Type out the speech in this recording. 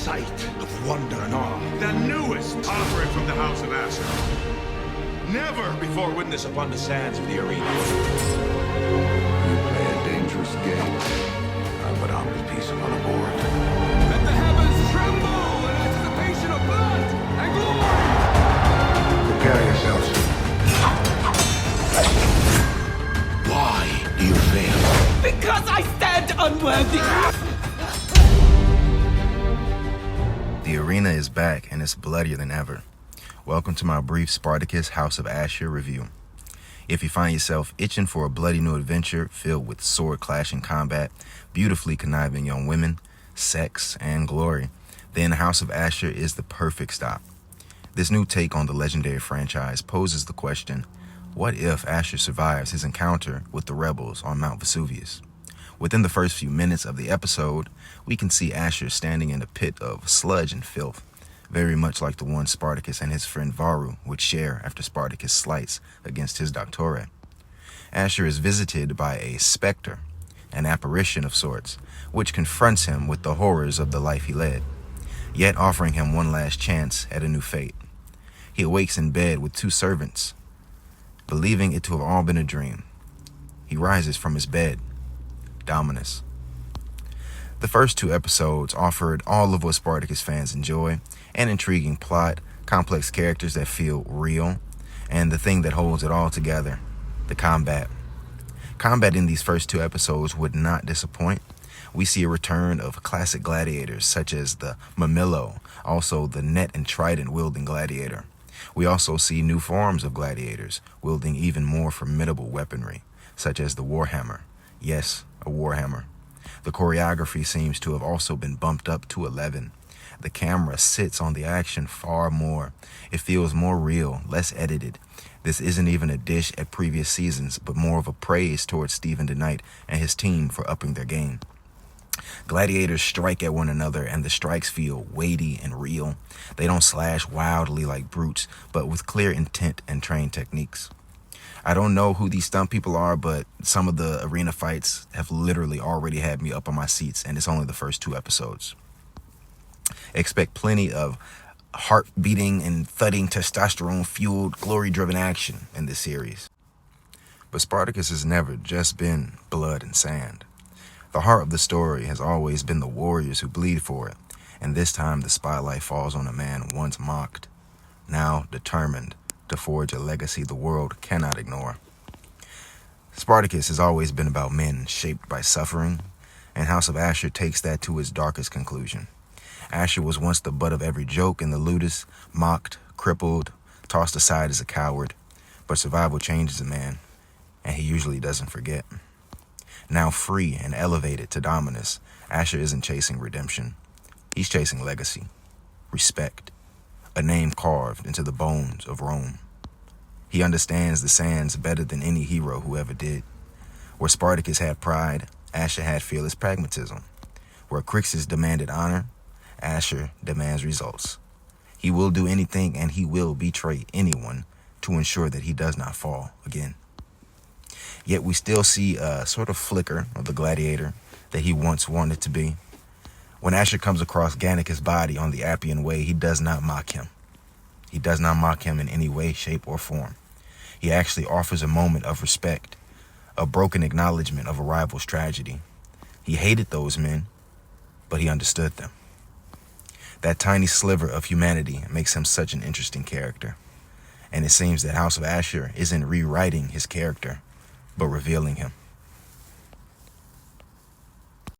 sight of wonder and awe. The newest offering from the House of Ashur. Never before witnessed upon the sands of the arena. You play a dangerous game, but I'll be peaceful on board. Let the heavens tremble in anticipation of blood and glory! Prepare yourselves. Why do you fail? Because I stand unworthy! The arena is back, and it's bloodier than ever. Welcome to my brief Spartacus House of Ashur review. If you find yourself itching for a bloody new adventure filled with sword-clashing combat, beautifully conniving young women, sex, and glory, then House of Ashur is the perfect stop. This new take on the legendary franchise poses the question, what if Ashur survives his encounter with the rebels on Mount Vesuvius? Within the first few minutes of the episode, we can see Ashur standing in a pit of sludge and filth, very much like the one Spartacus and his friend Varro would share after Spartacus' slights against his doctorate. Ashur is visited by a specter, an apparition of sorts, which confronts him with the horrors of the life he led, yet offering him one last chance at a new fate. He awakes in bed with two servants, believing it to have all been a dream. He rises from his bed, Dominus. The first two episodes offered all of what Spartacus fans enjoy, an intriguing plot, complex characters that feel real, and the thing that holds it all together, the combat. Combat in these first two episodes would not disappoint. We see a return of classic gladiators such as the Mamillo, also the net and trident wielding gladiator. We also see new forms of gladiators wielding even more formidable weaponry, such as the warhammer. Yes, a warhammer. The choreography seems to have also been bumped up to 11. The camera sits on the action far more. It feels more real, less edited. This isn't even a dish at previous seasons, but more of a praise towards Stephen DeKnight and his team for upping their game. Gladiators strike at one another, and the strikes feel weighty and real. They don't slash wildly like brutes, but with clear intent and trained techniques. I don't know who these stunt people are, but some of the arena fights have literally already had me up on my seats, and it's only the first two episodes. Expect plenty of heart-beating and thudding, testosterone-fueled, glory-driven action in this series. But Spartacus has never just been blood and sand. The heart of the story has always been the warriors who bleed for it, and this time the spotlight falls on a man once mocked, now determined to forge a legacy the world cannot ignore. Spartacus has always been about men shaped by suffering, and House of Ashur takes that to its darkest conclusion. Ashur was once the butt of every joke in the ludus, mocked, crippled, tossed aside as a coward, but survival changes a man, and he usually doesn't forget. Now free and elevated to Dominus, Ashur isn't chasing redemption. He's chasing legacy, respect, a name carved into the bones of Rome. He understands the sands better than any hero who ever did. Where Spartacus had pride, Ashur had fearless pragmatism. Where Crixus demanded honor, Ashur demands results. He will do anything, and he will betray anyone to ensure that he does not fall again. Yet we still see a sort of flicker of the gladiator that he once wanted to be. When Ashur comes across Gannicus' body on the Appian Way, he does not mock him. He does not mock him in any way, shape, or form. He actually offers a moment of respect, a broken acknowledgement of a rival's tragedy. He hated those men, but he understood them. That tiny sliver of humanity makes him such an interesting character. And it seems that House of Ashur isn't rewriting his character, but revealing him.